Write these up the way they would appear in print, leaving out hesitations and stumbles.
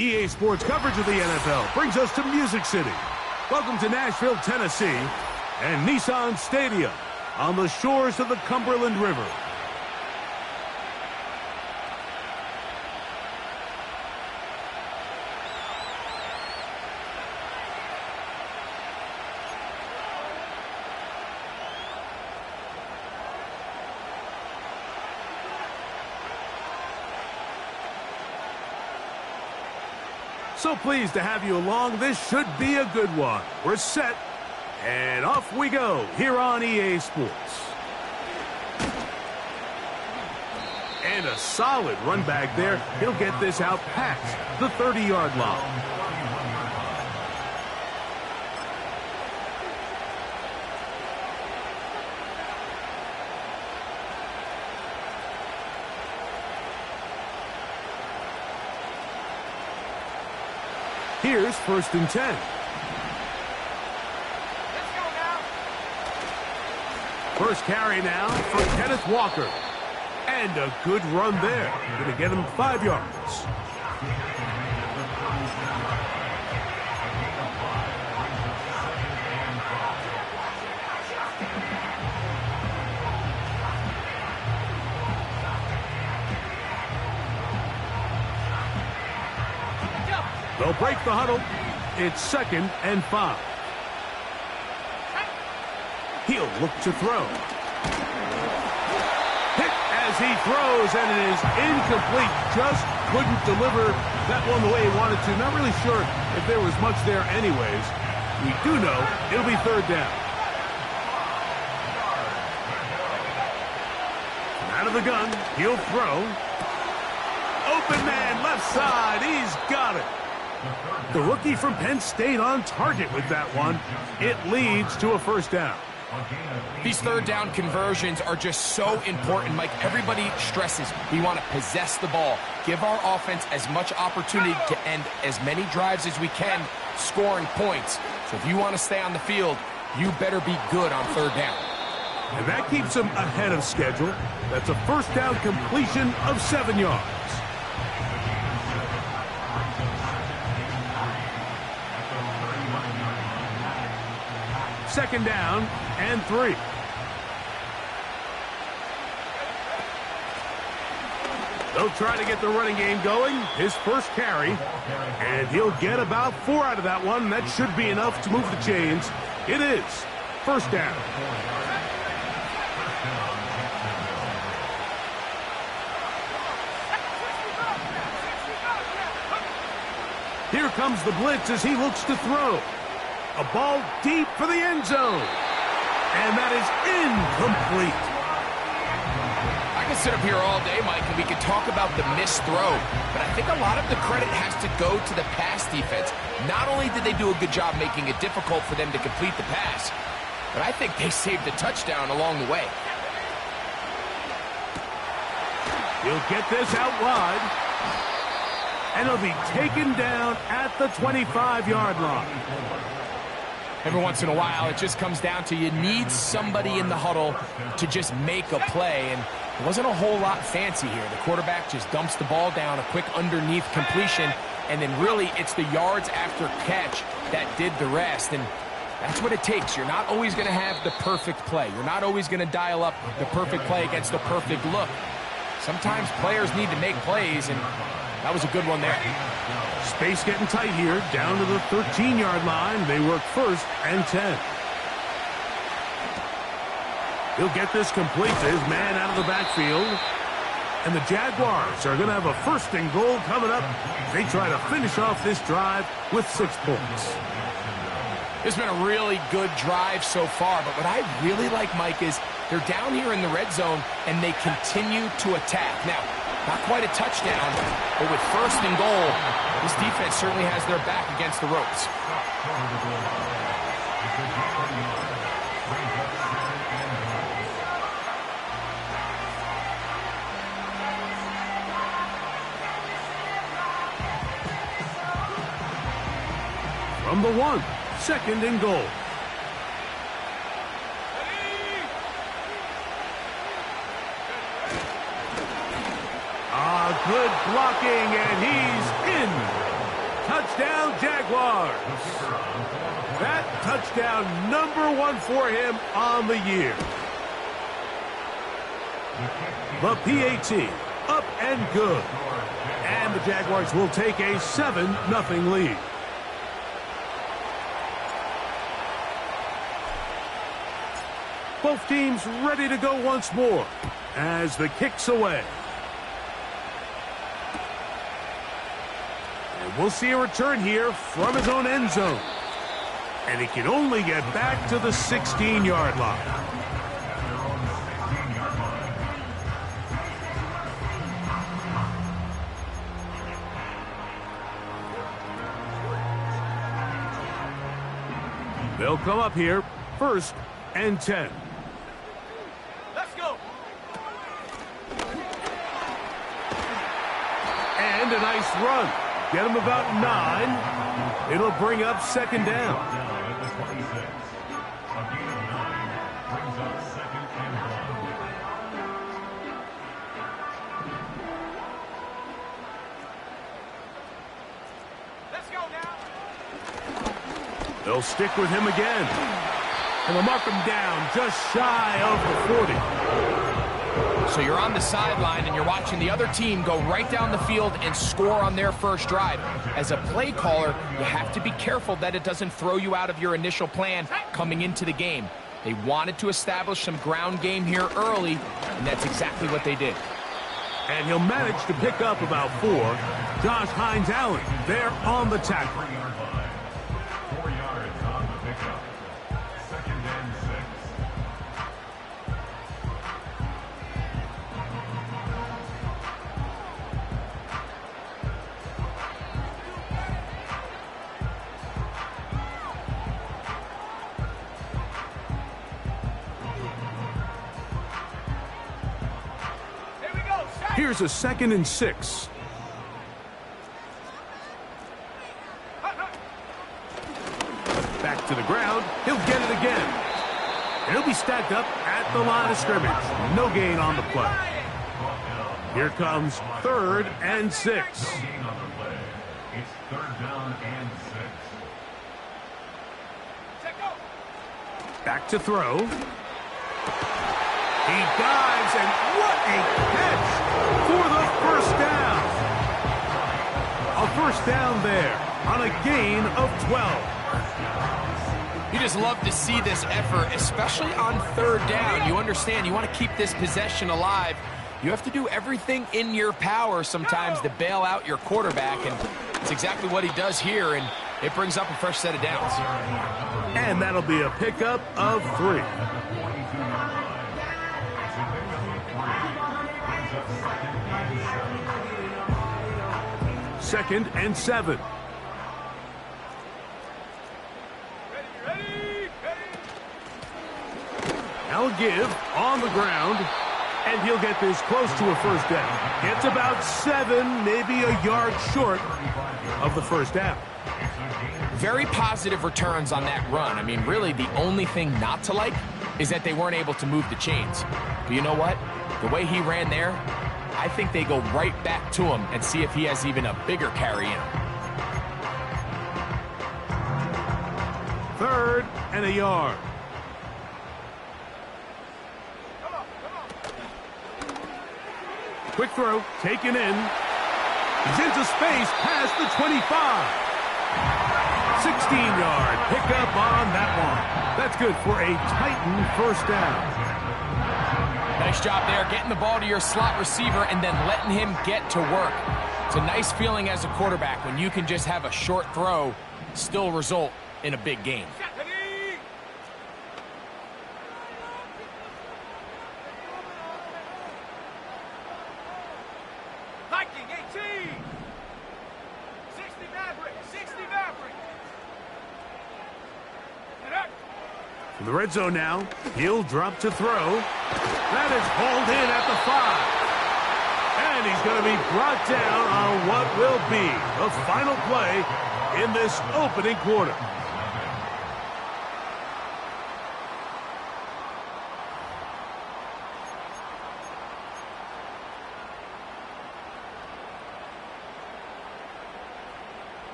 EA Sports coverage of the NFL brings us to Music City. Welcome to Nashville, Tennessee, and Nissan Stadium on the shores of the Cumberland River. So pleased to have you along. This should be a good one. We're set, and off we go here on EA Sports. And a solid run back there. He'll get this out past the 30-yard line. Here's 1st and 10. Let's go now. First carry now for Kenneth Walker. And a good run there. Going to get him 5 yards. They'll break the huddle. It's 2nd and 5. He'll look to throw. Hit as he throws, and it is incomplete. Just couldn't deliver that one the way he wanted to. Not really sure if there was much there anyways. We do know it'll be 3rd down. Out of the gun, he'll throw. Open man, left side. He's got it. The rookie from Penn State on target with that one. It leads to a 1st down. These 3rd down conversions are just so important, Mike. Everybody stresses we want to possess the ball, give our offense as much opportunity to end as many drives as we can, scoring points. So if you want to stay on the field, you better be good on 3rd down. And that keeps him ahead of schedule. That's a 1st down completion of 7 yards. 2nd down and 3. They'll try to get the running game going. His first carry, and he'll get about 4 out of that one. That should be enough to move the chains. It is 1st down. Here comes the blitz as he looks to throw. A ball deep for the end zone. And that is incomplete. I can sit up here all day, Mike, and we could talk about the missed throw. But I think a lot of the credit has to go to the pass defense. Not only did they do a good job making it difficult for them to complete the pass, but I think they saved a touchdown along the way. He'll get this out wide. And he'll be taken down at the 25-yard line. Every once in a while, it just comes down to you need somebody in the huddle to just make a play, and it wasn't a whole lot fancy here. The quarterback just dumps the ball down, a quick underneath completion, and then really it's the yards after catch that did the rest, and that's what it takes. You're not always going to have the perfect play. You're not always going to dial up the perfect play against the perfect look. Sometimes players need to make plays, and that was a good one there. Space getting tight here, down to the 13-yard line. They work 1st and 10. He'll get this complete to his man out of the backfield. And the Jaguars are going to have a 1st and goal coming up. They try to finish off this drive with 6 points. It's been a really good drive so far, but what I really like, Mike, is they're down here in the red zone, and they continue to attack. Now, not quite a touchdown, but with 1st and goal, this defense certainly has their back against the ropes. From the 1, 2nd and goal. Good blocking, and he's in. touchdown, Jaguars. That touchdown #1 for him on the year. The PAT, up and good. And the Jaguars will take a 7-0 lead. Both teams ready to go once more as the kick's away. And we'll see a return here from his own end zone. And he can only get back to the 16-yard line. They'll come up here, 1st and 10. Let's go. And a nice run. Get him about 9. It'll bring up 2nd down. Let's go now. They'll stick with him again. And they'll mark him down just shy of the 40. So you're on the sideline and you're watching the other team go right down the field and score on their first drive. As a play caller, you have to be careful that it doesn't throw you out of your initial plan coming into the game. They wanted to establish some ground game here early, and that's exactly what they did. And he'll manage to pick up about 4. Josh Hines-Allen there on the tackle. 4 yards on the pickup. 2nd and 6. Here we go. Set. Here's a 2nd and 6. Back to the ground. He'll get it again. And he'll be stacked up at the line of scrimmage. No gain on the play. Here comes 3rd and 6. Gain on the play. It's 3rd down and 6. Set go. Back to throw. He dives, and what a catch for the 1st down. A 1st down there on a gain of 12. You just love to see this effort, especially on 3rd down. You understand, you want to keep this possession alive. You have to do everything in your power sometimes to bail out your quarterback, and it's exactly what he does here, and it brings up a fresh set of downs. And that'll be a pickup of 3. Second and 7. Now a give on the ground, and he'll get this close to a 1st down. It's about 7, maybe a yard short of the 1st down. Very positive returns on that run. I mean, really, the only thing not to like is that they weren't able to move the chains. But you know what? The way he ran there, I think they go right back to him and see if he has even a bigger carry in him. 3rd and a yard. Quick throw, taken in. He's into space past the 25. 16-yard pickup on that one. That's good for a Titan 1st down. Nice job there, getting the ball to your slot receiver and then letting him get to work. It's a nice feeling as a quarterback when you can just have a short throw still result in a big game. In the red zone now, he'll drop to throw. That is hauled in at the 5. And he's going to be brought down on what will be the final play in this opening quarter.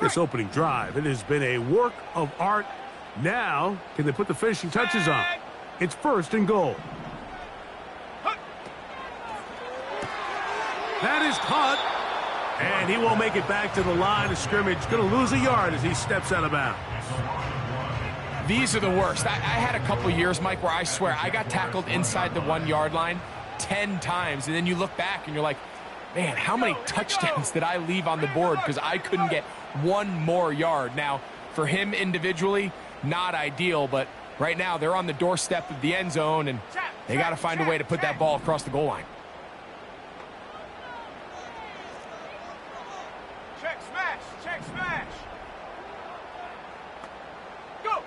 this opening drive. It has been a work of art. Now, can they put the finishing touches on? It's 1st and goal. That is caught. And he won't make it back to the line of scrimmage. Going to lose a yard as he steps out of bounds. These are the worst. I had a couple years, Mike, where I swear I got tackled inside the 1-yard line 10 times. And then you look back and you're like, man, how many touchdowns did I leave on the board because I couldn't get one more yard? Now, for him individually, not ideal, but right now they're on the doorstep of the end zone, and they got to find a way to put that ball across the goal line. Check smash. Check smash. Go.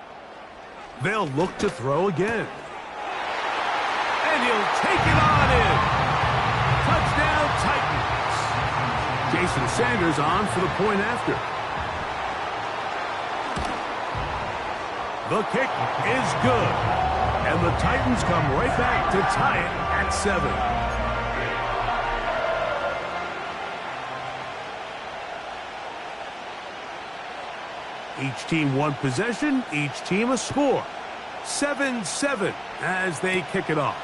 They'll look to throw again. And he'll take it on in. Touchdown, Titans. Jason Sanders on for the point after. The kick is good. And the Titans come right back to tie it at 7. Each team one possession, each team a score. 7-7 as they kick it off.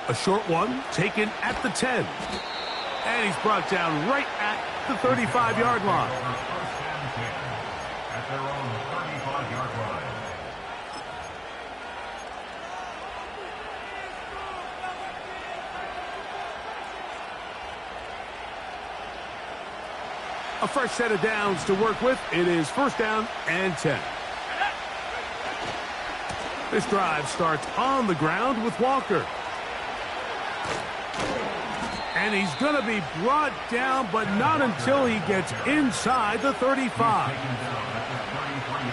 A short one taken at the 10. And he's brought down right at the 35-yard line. At their own 35-yard line. A fresh set of downs to work with. It is 1st down and 10. This drive starts on the ground with Walker. And he's going to be brought down, but not until he gets inside the 35.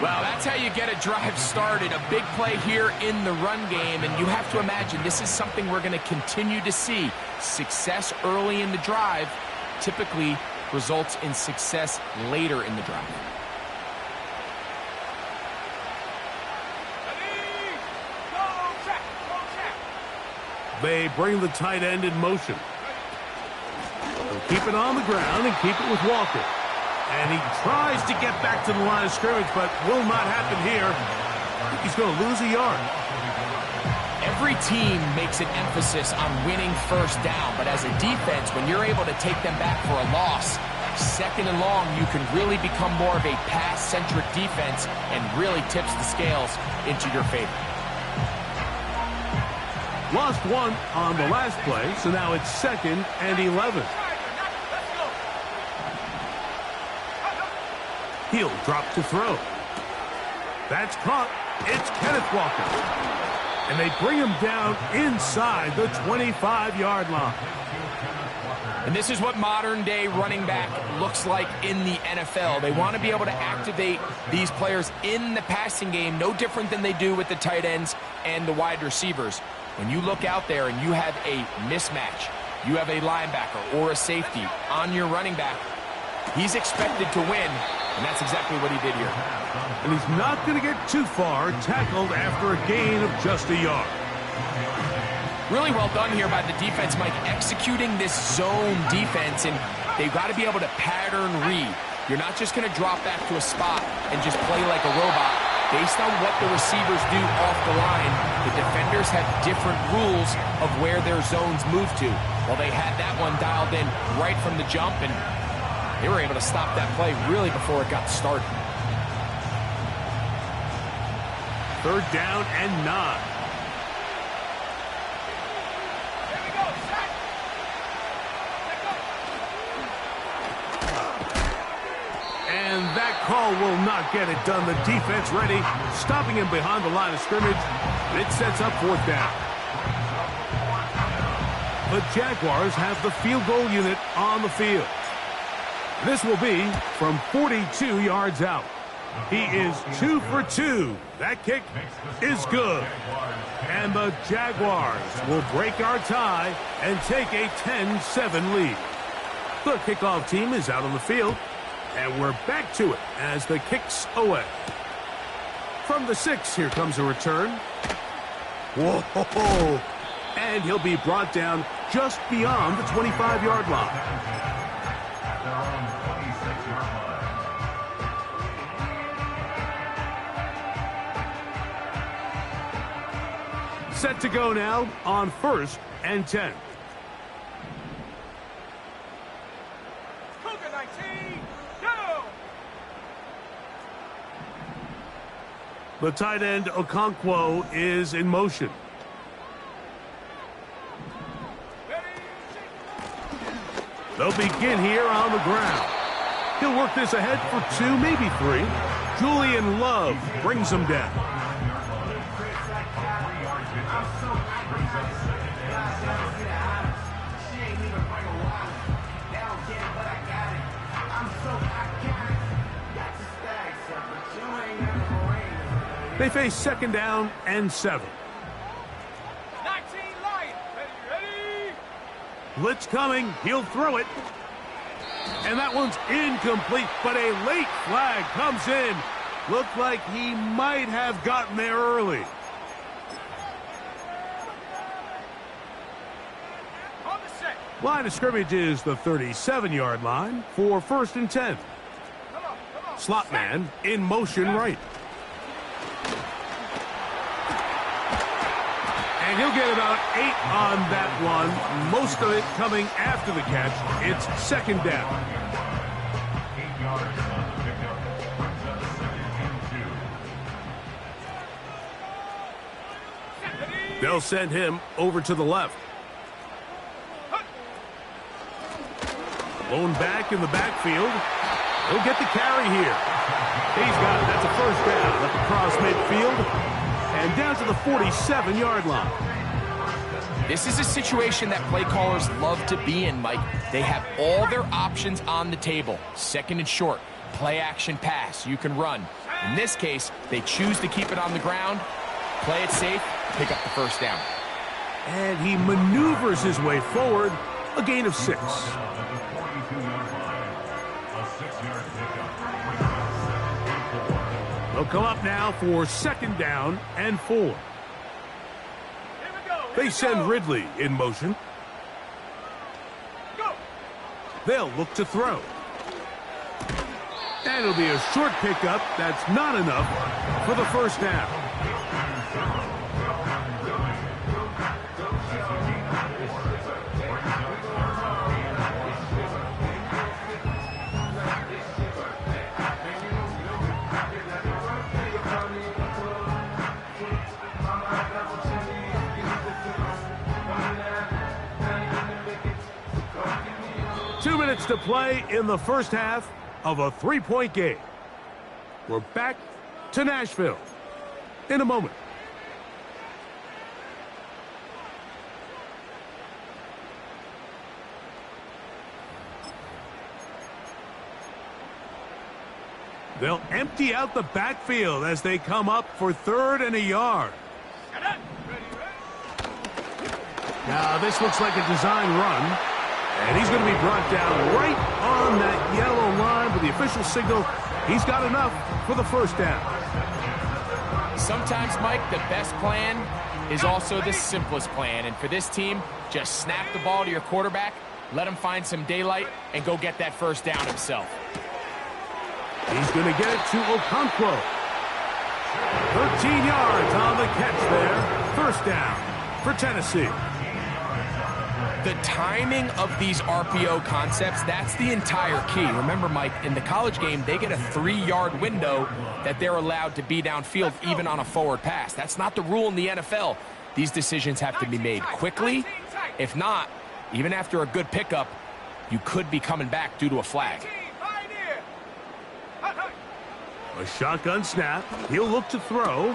Well, that's how you get a drive started. A big play here in the run game, and you have to imagine this is something we're going to continue to see. Success early in the drive typically results in success later in the drive. They bring the tight end in motion. They'll keep it on the ground and keep it with Walker. And he tries to get back to the line of scrimmage, but will not happen here. I think he's going to lose a yard. Every team makes an emphasis on winning 1st down, but as a defense, when you're able to take them back for a loss, 2nd and long, you can really become more of a pass-centric defense and really tips the scales into your favor. Lost one on the last play, so now it's 2nd and 11. He'll drop to throw. That's caught. It's Kenneth Walker. And they bring him down inside the 25-yard line. And this is what modern-day running back looks like in the NFL. They want to be able to activate these players in the passing game, no different than they do with the tight ends and the wide receivers. When you look out there and you have a mismatch, you have a linebacker or a safety on your running back, he's expected to win, and that's exactly what he did here. And he's not going to get too far, tackled after a gain of just a yard. Really well done here by the defense, Mike, executing this zone defense, and they've got to be able to pattern read. You're not just going to drop back to a spot and just play like a robot. Based on what the receivers do off the line, the defenders have different rules of where their zones move to. Well, they had that one dialed in right from the jump, and they were able to stop that play really before it got started. 3rd down and 9. And that call will not get it done. The defense ready, stopping him behind the line of scrimmage. It sets up 4th down. The Jaguars have the field goal unit on the field. This will be from 42 yards out. He is 2 for 2. That kick is good. And the Jaguars will break our tie and take a 10-7 lead. The kickoff team is out on the field. And we're back to it as the kick's away. From the 6, here comes a return. Whoa! And he'll be brought down just beyond the 25-yard line. Set to go now on 1st and 10. Cougar 19, go! The tight end, Okonkwo, is in motion. They'll begin here on the ground. He'll work this ahead for 2, maybe 3. Julian Love brings him down. They face 2nd down and 7. 19 Lions, ready? Blitz coming. He'll throw it. And that one's incomplete, but a late flag comes in. Looked like he might have gotten there early. On the set. Line of scrimmage is the 37-yard line for 1st and 10. Come on. Slot man in motion right. And he'll get about 8 on that one. Most of it coming after the catch. It's 2nd down. 8 yards on the pickup. Brings up 2nd and 2. They'll send him over to the left. Blown back in the backfield. He'll get the carry here. He's got it. That's a 1st down at the cross midfield. And down to the 47-yard line. This is a situation that play callers love to be in, Mike. They have all their options on the table. 2nd and short, play action pass, you can run. In this case, they choose to keep it on the ground, play it safe, pick up the 1st down. And he maneuvers his way forward, a gain of 6. They'll come up now for 2nd down and 4. They send Ridley in motion. Go! They'll look to throw. And it'll be a short pickup. That's not enough for the 1st down. 2 minutes to play in the 1st half of a 3-point game. We're back to Nashville in a moment. They'll empty out the backfield as they come up for 3rd and a yard. Now this looks like a design run. And he's going to be brought down right on that yellow line with the official signal. He's got enough for the 1st down. Sometimes, Mike, the best plan is also the simplest plan. And for this team, just snap the ball to your quarterback, let him find some daylight, and go get that 1st down himself. He's going to get it to Okonkwo. 13 yards on the catch there. 1st down for Tennessee. The timing of these RPO concepts, that's the entire key. Remember, Mike, in the college game, they get a 3-yard window that they're allowed to be downfield even on a forward pass. That's not the rule in the NFL. These decisions have to be made quickly. If not, even after a good pickup, you could be coming back due to a flag. A shotgun snap. He'll look to throw.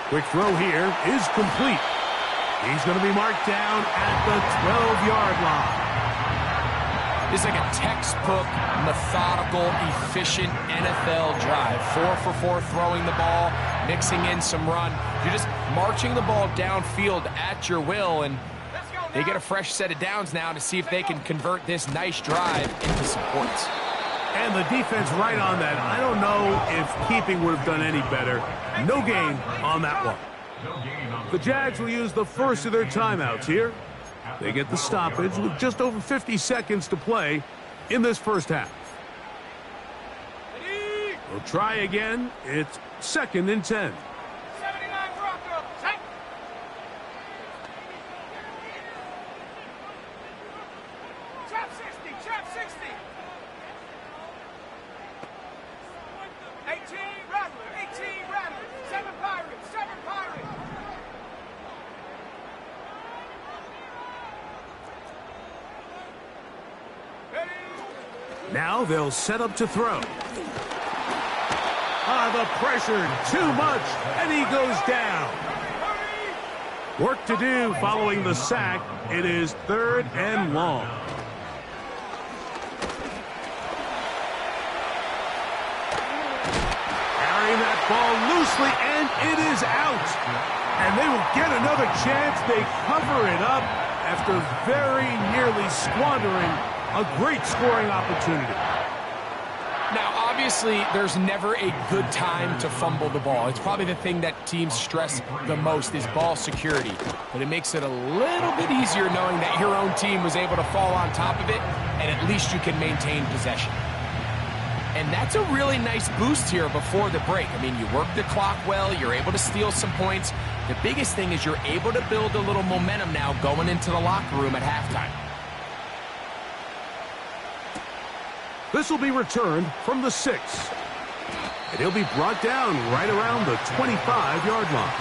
Quick throw here is complete. He's going to be marked down at the 12-yard line. This is like a textbook, methodical, efficient NFL drive. 4 for 4 throwing the ball, mixing in some run. You're just marching the ball downfield at your will, and they get a fresh set of downs now to see if they can convert this nice drive into some points. And the defense right on that. I don't know if keeping would have done any better. No gain on that one. The Jags will use the first of their timeouts here. They get the stoppage with just over 50 seconds to play in this 1st half. We'll try again. It's 2nd and 10. 79 Bronco. Trap 60, trap 60. 18 Rattler, 18 Rattler. 7 Pirates, 7 Pirates. Ready? Now they'll set up to throw. The pressure, too much, and he goes down. Work to do following the sack. It is 3rd and long. Carrying that ball loosely, and it is out. And they will get another chance. They cover it up after very nearly squandering a great scoring opportunity. Now, obviously, there's never a good time to fumble the ball. It's probably the thing that teams stress the most is ball security. But it makes it a little bit easier knowing that your own team was able to fall on top of it, and at least you can maintain possession. And that's a really nice boost here before the break. I mean, you work the clock well, you're able to steal some points. The biggest thing is you're able to build a little momentum now going into the locker room at halftime. This will be returned from the 6. And he'll be brought down right around the 25-yard line.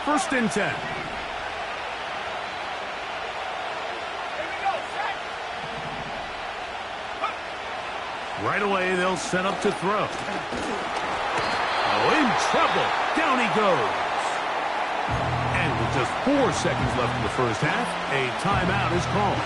First and 10. Right away, they'll set up to throw. Oh, in trouble. Down he goes. And with just 4 seconds left in the first half, a timeout is called.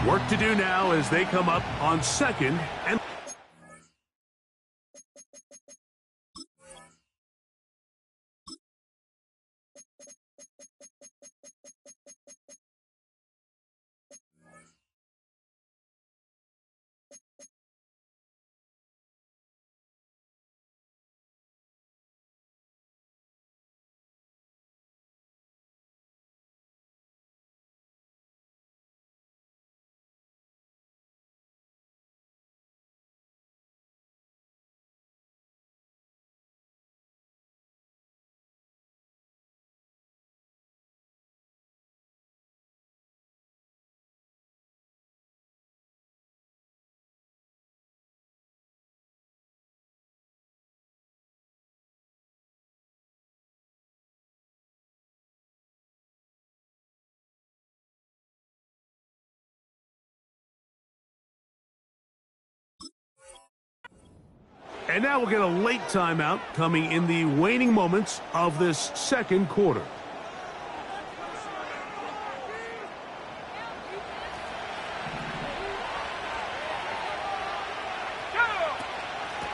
Work to do now as they come up on 2nd and now we'll get a late timeout coming in the waning moments of this 2nd quarter.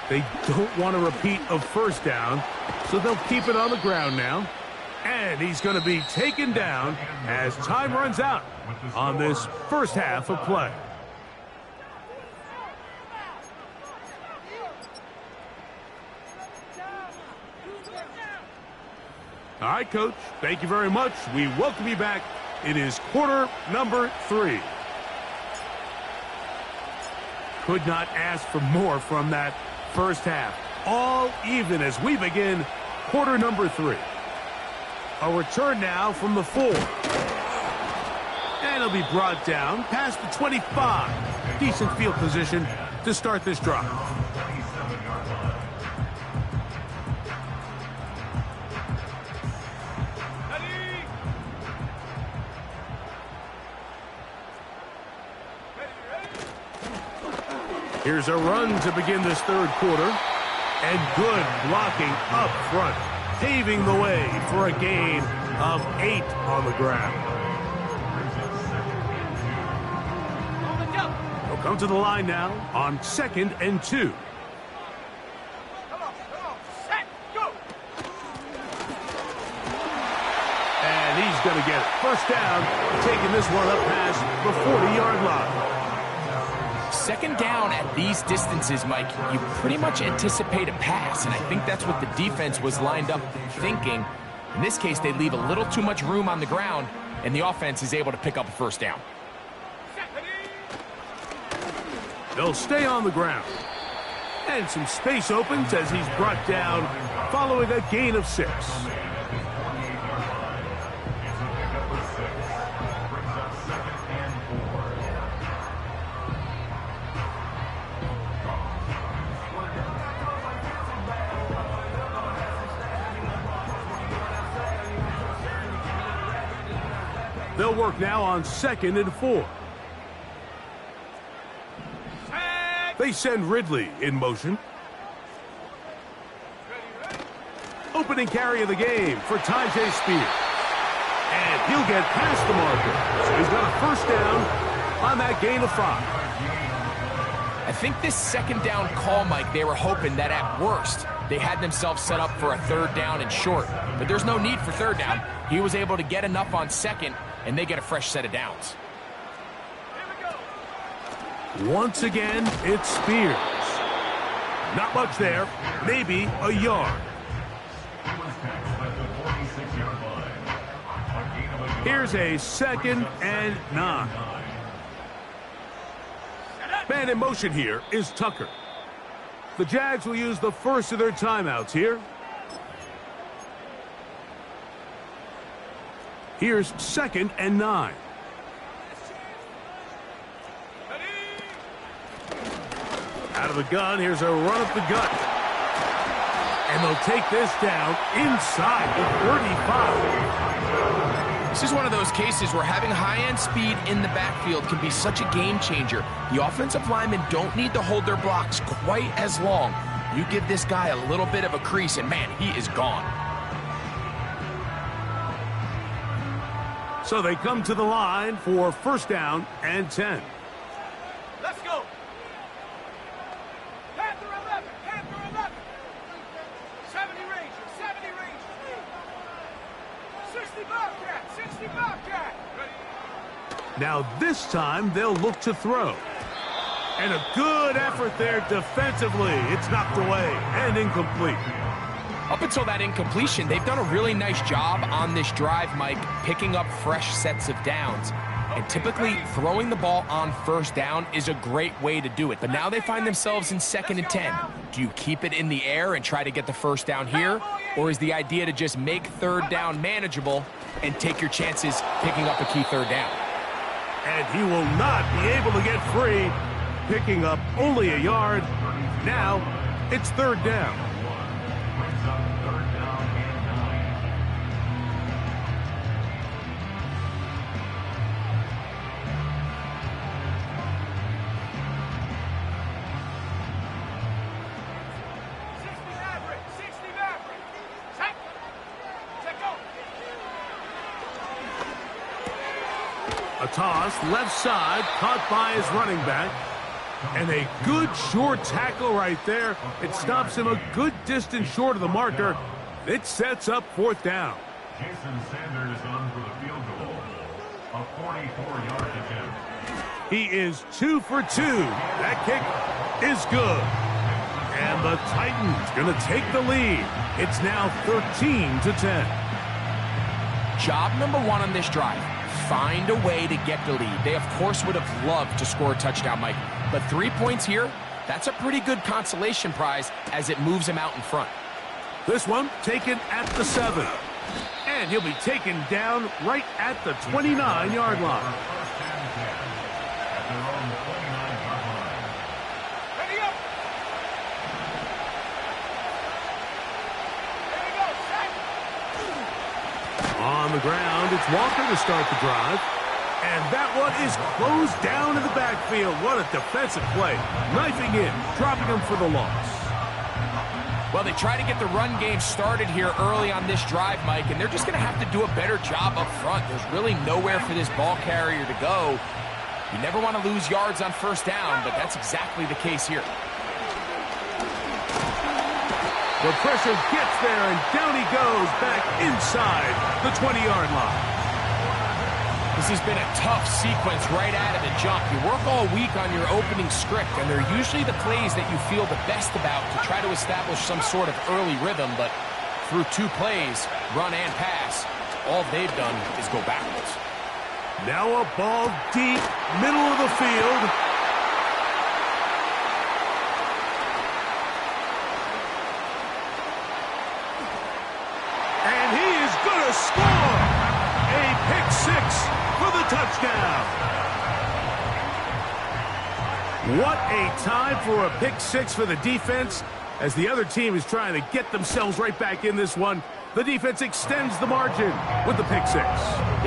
They don't want a repeat of first down, so they'll keep it on the ground now. And he's going to be taken down as time runs out on this first half of play. All right, Coach, thank you very much. We welcome you back. It is quarter number 3. Could not ask for more from that first half. All even as we begin quarter number 3. A return now from the 4. And he'll be brought down past the 25. Decent field position to start this drive. Here's a run to begin this 3rd quarter. And good blocking up front, paving the way for a gain of 8 on the ground. They'll come to the line now on 2nd and 2. Come on, set, go! And he's going to get it. First down, taking this one up past the 40-yard line. second down at these distances, Mike, you pretty much anticipate a pass, and I think that's what the defense was lined up thinking. In this case, they leave a little too much room on the ground, and the offense is able to pick up a first down. They'll stay on the ground. And some space opens as he's brought down following a gain of 6. They'll work now on 2nd and 4. They send Ridley in motion. Opening carry of the game for Tyjae Spears. And he'll get past the marker. So he's got a first down on that gain of 5. I think this second down call, Mike, they were hoping that at worst they had themselves set up for a third down and short. But there's no need for third down. He was able to get enough on second, and they get a fresh set of downs. Once again, it's Spears. Not much there. Maybe a yard. Here's a 2nd and 9. Man in motion here is Tucker. The Jags will use the first of their timeouts here. Here's 2nd and 9. Out of the gun, here's a run up the gut. And they'll take this down inside the 35. This is one of those cases where having high-end speed in the backfield can be such a game changer. The offensive linemen don't need to hold their blocks quite as long. You give this guy a little bit of a crease, and man, he is gone. So they come to the line for first down and 10. Let's go. Panther 11, Panther 11. 70 Ranger, 70 Ranger. 60 Bobcat, 60 Bobcat. Now this time they'll look to throw. And a good effort there defensively. It's knocked away and incomplete. Up until that incompletion, they've done a really nice job on this drive, Mike, picking up fresh sets of downs. And typically, throwing the ball on first down is a great way to do it. But now they find themselves in 2nd and 10. Do you keep it in the air and try to get the first down here? Or is the idea to just make third down manageable and take your chances picking up a key third down? And he will not be able to get free, picking up only a yard. Now it's third down. A toss, left side, caught by his running back. And a good short tackle right there. It stops him a good distance short of the marker. It sets up fourth down. Jason Sanders on for the field goal. A 44-yard attempt. He is 2 for 2. That kick is good. And the Titans going to take the lead. It's now 13-10. Job number 1 on this drive. Find a way to get the lead. They, of course, would have loved to score a touchdown, Mike. But 3 points here, that's a pretty good consolation prize as it moves him out in front. This one taken at the 7. And he'll be taken down right at the 29-yard line. At their own 29-yard line. Ready up. Here we go, set. On the ground, it's Walker to start the drive. And that one is closed down in the backfield. What a defensive play. Knifing in, dropping him for the loss. Well, they try to get the run game started here early on this drive, Mike, and they're just going to have to do a better job up front. There's really nowhere for this ball carrier to go. You never want to lose yards on first down, but that's exactly the case here. The pressure gets there, and down he goes back inside the 20-yard line. This has been a tough sequence right out of the jump. You work all week on your opening script, and they're usually the plays that you feel the best about to try to establish some sort of early rhythm, but through 2 plays, run and pass, all they've done is go backwards. Now a ball deep, middle of the field. And he is going to score! A pick 6 for the touchdown. What a time for a pick 6 for the defense as the other team is trying to get themselves right back in this one. The defense extends the margin with the pick 6.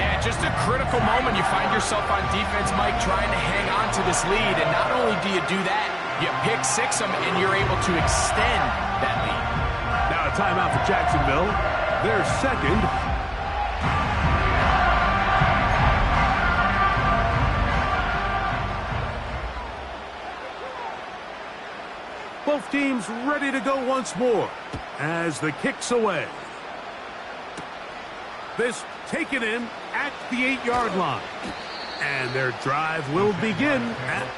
Yeah, just a critical moment. You find yourself on defense, Mike, trying to hang on to this lead. And not only do you do that, you pick 6 them, and you're able to extend that lead. Now a timeout for Jacksonville. Their second. Both teams ready to go once more as the kick's away. This taken in at the 8-yard line. And their drive will begin at...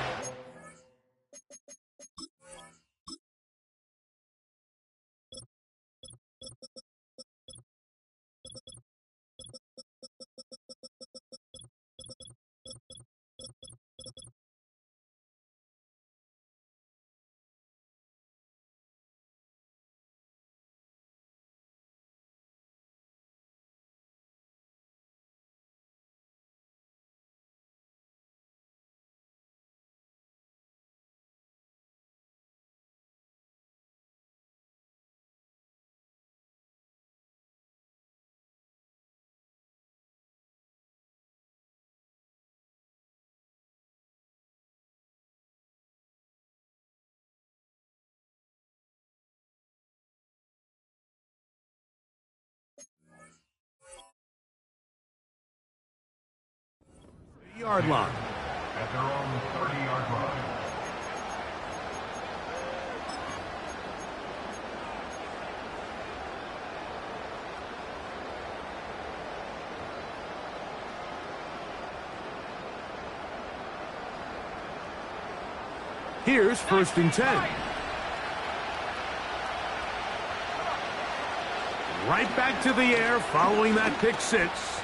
yard line. At their own 30-yard line. Here's 1st and 10. Right back to the air following that pick 6.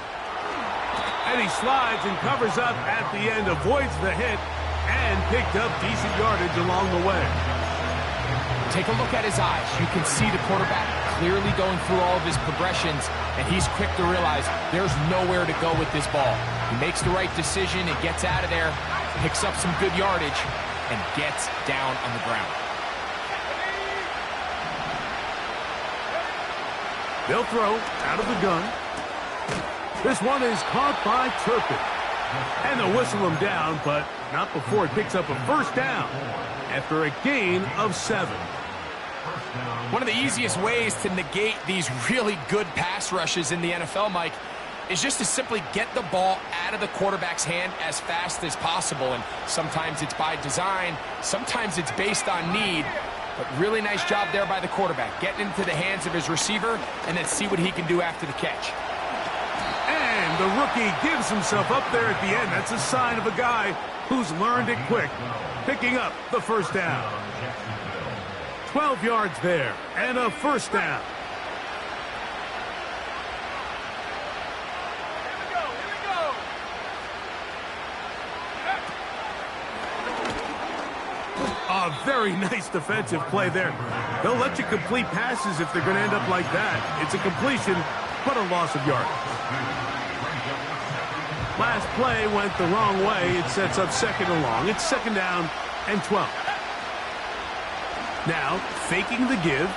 And he slides and covers up at the end, avoids the hit, and picked up decent yardage along the way. Take a look at his eyes. You can see the quarterback clearly going through all of his progressions, and he's quick to realize there's nowhere to go with this ball. He makes the right decision and gets out of there, picks up some good yardage, and gets down on the ground. They'll throw out of the gun. This one is caught by Turpin. And they'll whistle him down, but not before it picks up a 1st down after a gain of 7. One of the easiest ways to negate these really good pass rushes in the NFL, Mike, is just to simply get the ball out of the quarterback's hand as fast as possible. And sometimes it's by design, sometimes it's based on need. But really nice job there by the quarterback, getting into the hands of his receiver and then see what he can do after the catch. And the rookie gives himself up there at the end. That's a sign of a guy who's learned it quick, picking up the 1st down. 12 yards there and a 1st down. A very nice defensive play there. They'll let you complete passes if they're going to end up like that. It's a completion, but a loss of yardage. Last play went the wrong way. It sets up 2nd and long. It's 2nd down and 12. Now, faking the give.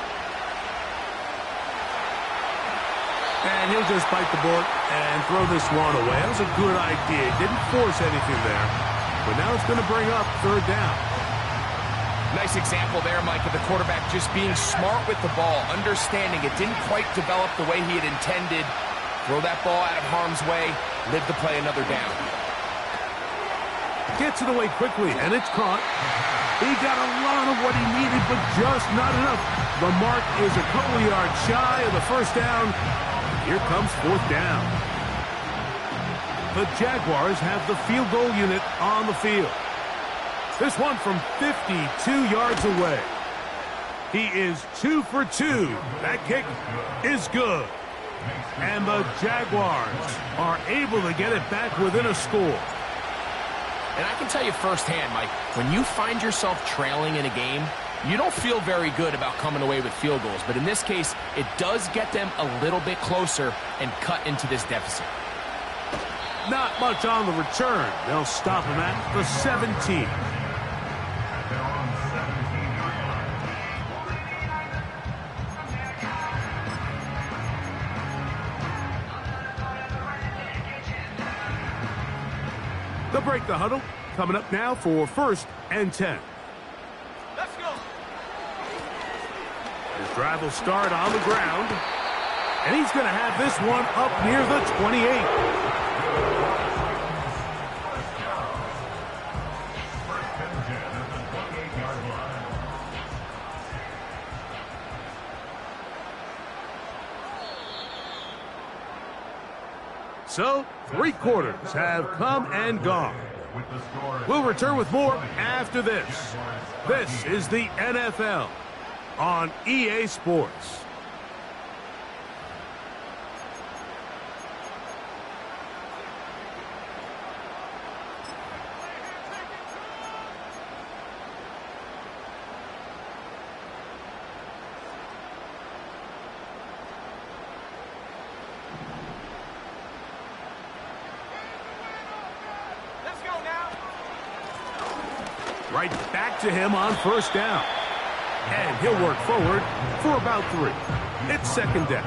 And he'll just bite the bullet and throw this one away. That was a good idea. Didn't force anything there. But now it's going to bring up 3rd down. Nice example there, Mike, of the quarterback just being smart with the ball, understanding it didn't quite develop the way he had intended. Throw that ball out of harm's way, live to play another down. Gets it away quickly, and it's caught. He got a lot of what he needed, but just not enough. The mark is a couple yards shy of the 1st down. Here comes 4th down. The Jaguars have the field goal unit on the field. This one from 52 yards away. He is 2 for 2. That kick is good. And the Jaguars are able to get it back within a score. And I can tell you firsthand, Mike, when you find yourself trailing in a game, you don't feel very good about coming away with field goals. But in this case, it does get them a little bit closer and cut into this deficit. Not much on the return. They'll stop him at the 17. They'll break the huddle. Coming up now for 1st and 10. Let's go. His drive will start on the ground. And he's going to have this one up near the 28. So, 3 quarters have come and gone. We'll return with more after this. This is the NFL on EA Sports. Right back to him on 1st down. And he'll work forward for about 3. It's 2nd down.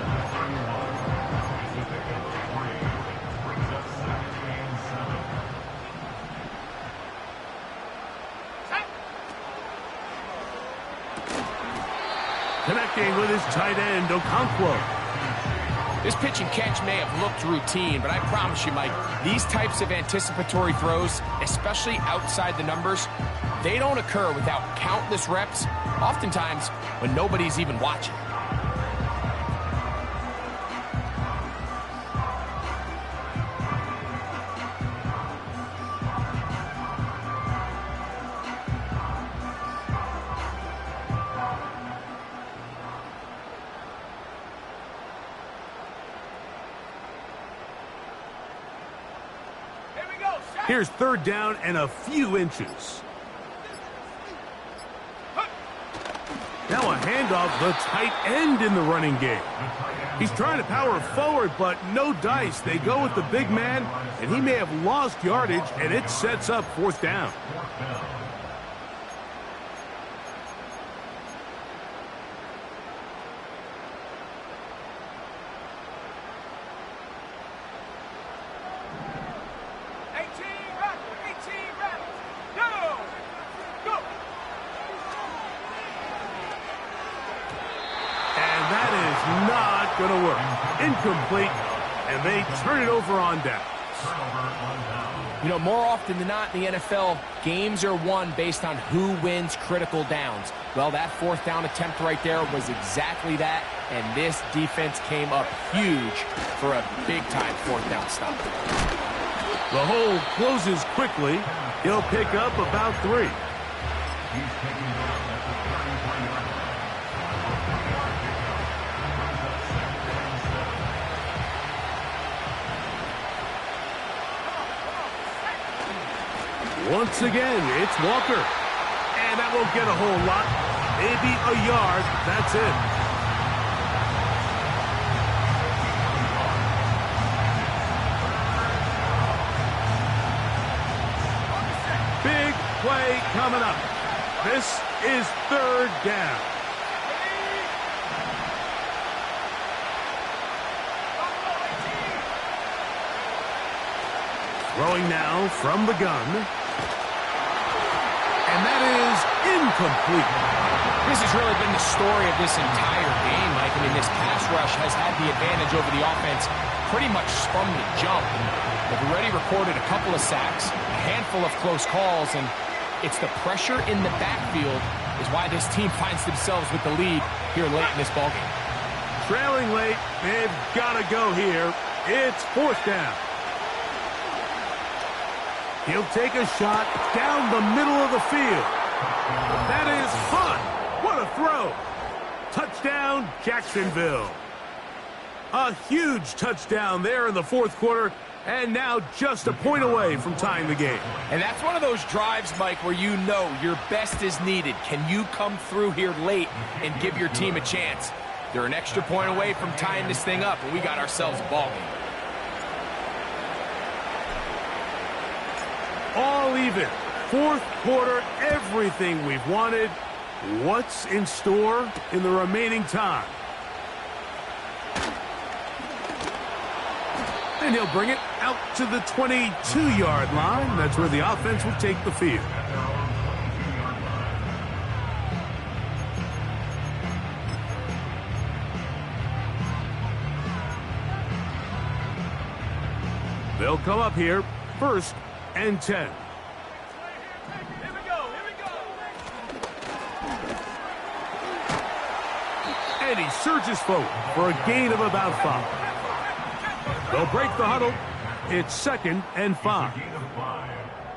Connecting with his tight end, Okonkwo. This pitch and catch may have looked routine, but I promise you, Mike, these types of anticipatory throws, especially outside the numbers, they don't occur without countless reps, oftentimes when nobody's even watching. Here's 3rd down and a few inches. Now a handoff, the tight end in the running game. He's trying to power forward, but no dice. They go with the big man, and he may have lost yardage, and it sets up 4th down. Going to work. Incomplete, and they turn it over on downs. You know, more often than not in the NFL, games are won based on who wins critical downs. Well, that 4th down attempt right there was exactly that, and this defense came up huge for a big-time 4th down stop. The hole closes quickly. He'll pick up about 3. Once again, it's Walker. And that won't get a whole lot. Maybe a yard. That's it. Big play coming up. This is 3rd down. Throwing now from the gun. And that is incomplete. This has really been the story of this entire game, Mike. I mean, this pass rush has had the advantage over the offense pretty much from the jump. And they've already recorded a couple of sacks, a handful of close calls, and it's the pressure in the backfield is why this team finds themselves with the lead here late in this ballgame. Trailing late, they've got to go here. It's 4th down. He'll take a shot down the middle of the field. That is hot. What a throw. Touchdown, Jacksonville. A huge touchdown there in the fourth quarter, and now just a point away from tying the game. And that's one of those drives, Mike, where you know your best is needed. Can you come through here late and give your team a chance? They're an extra point away from tying this thing up, and we got ourselves a ball game. All even. Fourth quarter, everything we've wanted. What's in store in the remaining time? And he'll bring it out to the 22-yard line. That's where the offense will take the field. They'll come up here, 1st and 10. Here we go. And he surges forward for a gain of about 5. They'll break the huddle. It's 2nd and 5. Gain of 5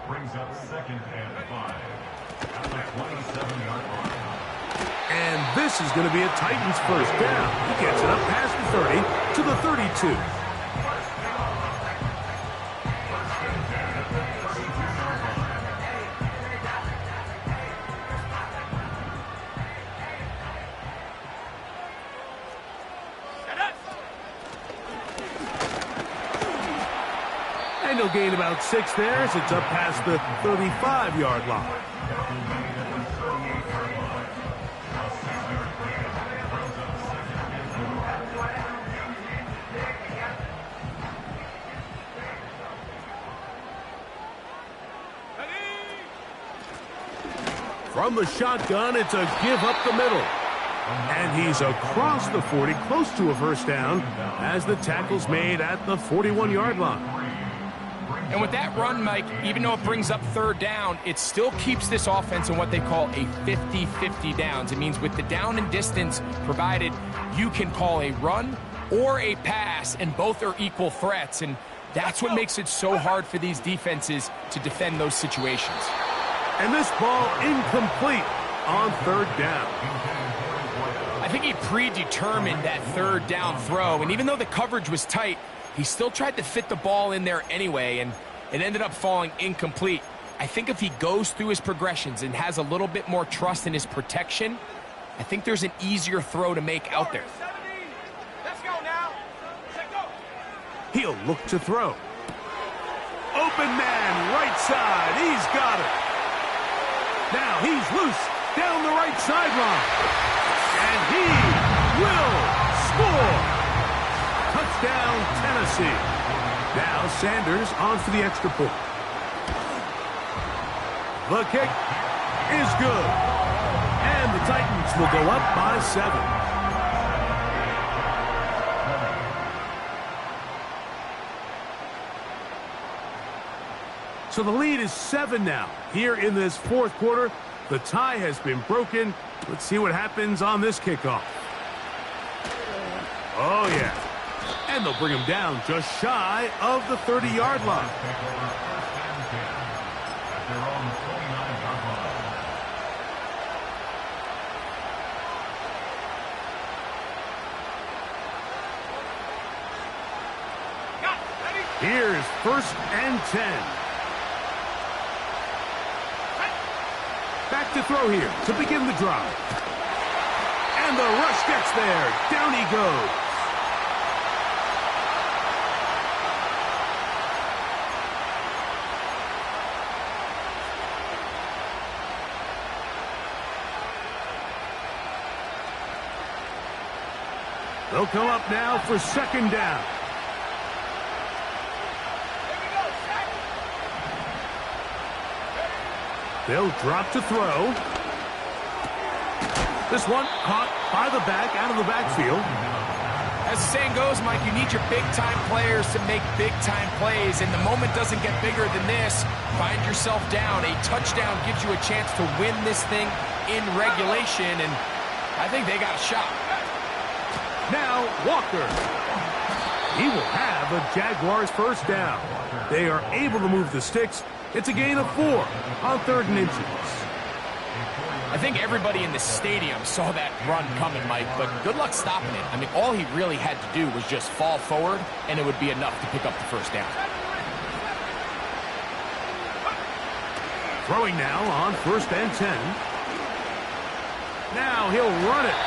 brings up 2nd and 5 at the 27-yard line. And this is going to be a Titans first down. He gets it up past the 30 to the 32. And he'll gain about 6 there as it's up past the 35-yard line. From the shotgun, it's a give up the middle. And he's across the 40, close to a first down, as the tackle's made at the 41-yard line. And with that run, Mike, even though it brings up 3rd down, it still keeps this offense in what they call a 50-50 downs. It means with the down and distance provided, you can call a run or a pass, and both are equal threats. And that's what makes it so hard for these defenses to defend those situations. And this ball incomplete on 3rd down. I think he predetermined that 3rd down throw, and even though the coverage was tight, he still tried to fit the ball in there anyway, and it ended up falling incomplete. I think if he goes through his progressions and has a little bit more trust in his protection, I think there's an easier throw to make out there. 70. Let's go now. Let's go. He'll look to throw. Open man, right side. He's got it. Now he's loose down the right sideline. And he will score. Touchdown, Tennessee. Now Sanders on for the extra point. The kick is good. And the Titans will go up by 7. So the lead is 7 now. Here in this fourth quarter, the tie has been broken. Let's see what happens on this kickoff. Oh, yeah. And they'll bring him down just shy of the 30-yard line. Here's 1st and 10. Back to throw here to begin the drive. And the rush gets there. Down he goes. They'll come up now for 2nd down. They'll drop to throw. This one caught by the back, out of the backfield. As the saying goes, Mike, you need your big-time players to make big-time plays, and the moment doesn't get bigger than this. Find yourself down. A touchdown gives you a chance to win this thing in regulation, and I think they got a shot. Now, Walker. He will have a Jaguars first down. They are able to move the sticks It's a gain of 4 on 3rd and inches. I think everybody in the stadium saw that run coming, Mike, but good luck stopping it. I mean, all he really had to do was just fall forward, and it would be enough to pick up the first down. Throwing now on 1st and 10. Now he'll run it,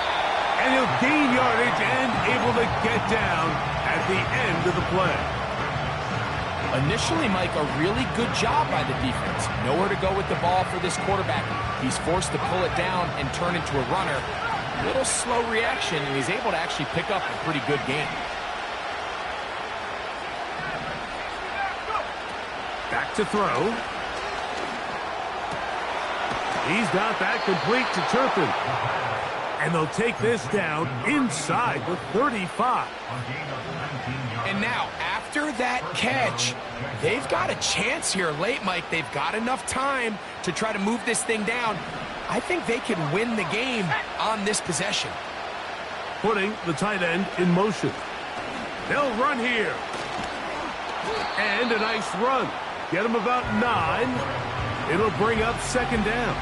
and he'll gain yardage and able to get down at the end of the play. Initially, Mike, a really good job by the defense. Nowhere to go with the ball for this quarterback. He's forced to pull it down and turn into a runner. A little slow reaction, and he's able to actually pick up a pretty good game. Back to throw. He's got that complete to Turpin. And they'll take this down inside the 35. And now, after that catch, they've got a chance here late, Mike. They've got enough time to try to move this thing down. I think they can win the game on this possession. Putting the tight end in motion. They'll run here. And a nice run. Get them about 9. It'll bring up 2nd down.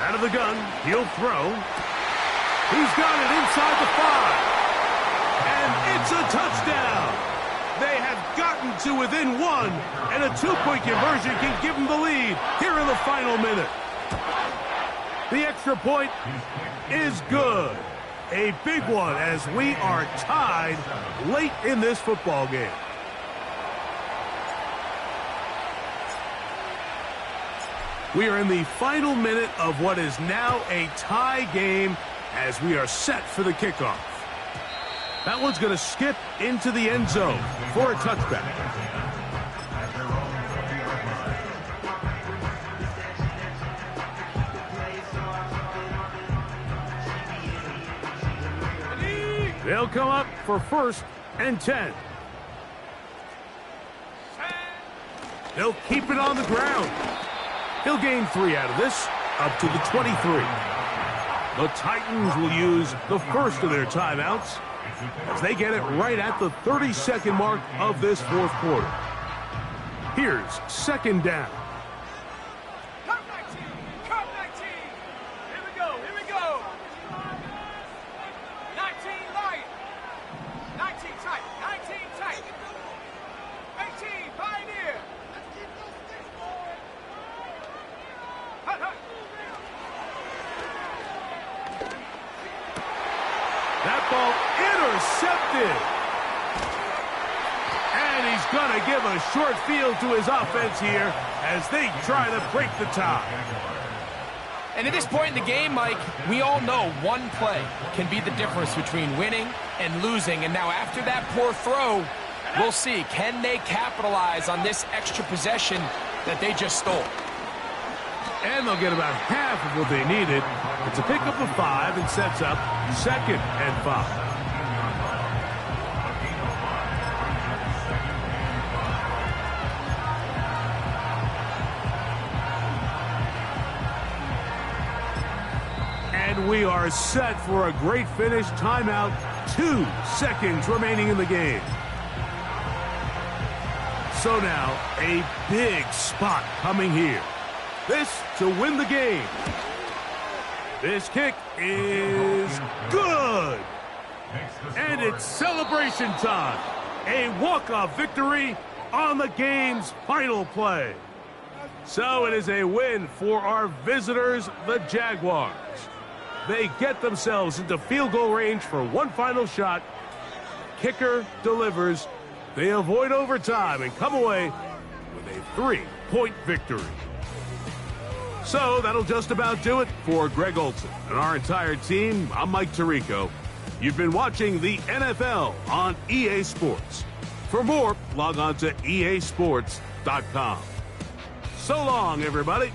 Out of the gun, he'll throw. He's got it inside the 5. And it's a touchdown. They have gotten to within 1, and a 2-point conversion can give them the lead here in the final minute. The extra point is good. A big one as we are tied late in this football game. We are in the final minute of what is now a tie game as we are set for the kickoff. That one's going to skip into the end zone for a touchback. They'll come up for 1st and 10. They'll keep it on the ground. He'll gain 3 out of this, up to the 23. The Titans will use the first of their timeouts as they get it right at the 30-second mark of this 4th quarter. Here's 2nd down. Come 19! Come 19! Here we go! Here we go! 19 light! 19 tight! 19 tight! 18 Pioneer! Hut, hut. That ball intercepted. And he's going to give a short field to his offense here as they try to break the tie. And at this point in the game, Mike, we all know one play can be the difference between winning and losing. And now after that poor throw, we'll see. Can they capitalize on this extra possession that they just stole? And they'll get about half of what they needed. It's a pickup of 5 and sets up 2nd and 5. And we are set for a great finish. Timeout, 2 seconds remaining in the game. So now, a big spot coming here. This to win the game. This kick is good. And it's celebration time. A walk-off victory on the game's final play. So it is a win for our visitors, the Jaguars. They get themselves into field goal range for one final shot. Kicker delivers. They avoid overtime and come away with a 3-point victory. So that'll just about do it for Greg Olson and our entire team. I'm Mike Tirico. You've been watching the NFL on EA Sports. For more, log on to easports.com. So long, everybody.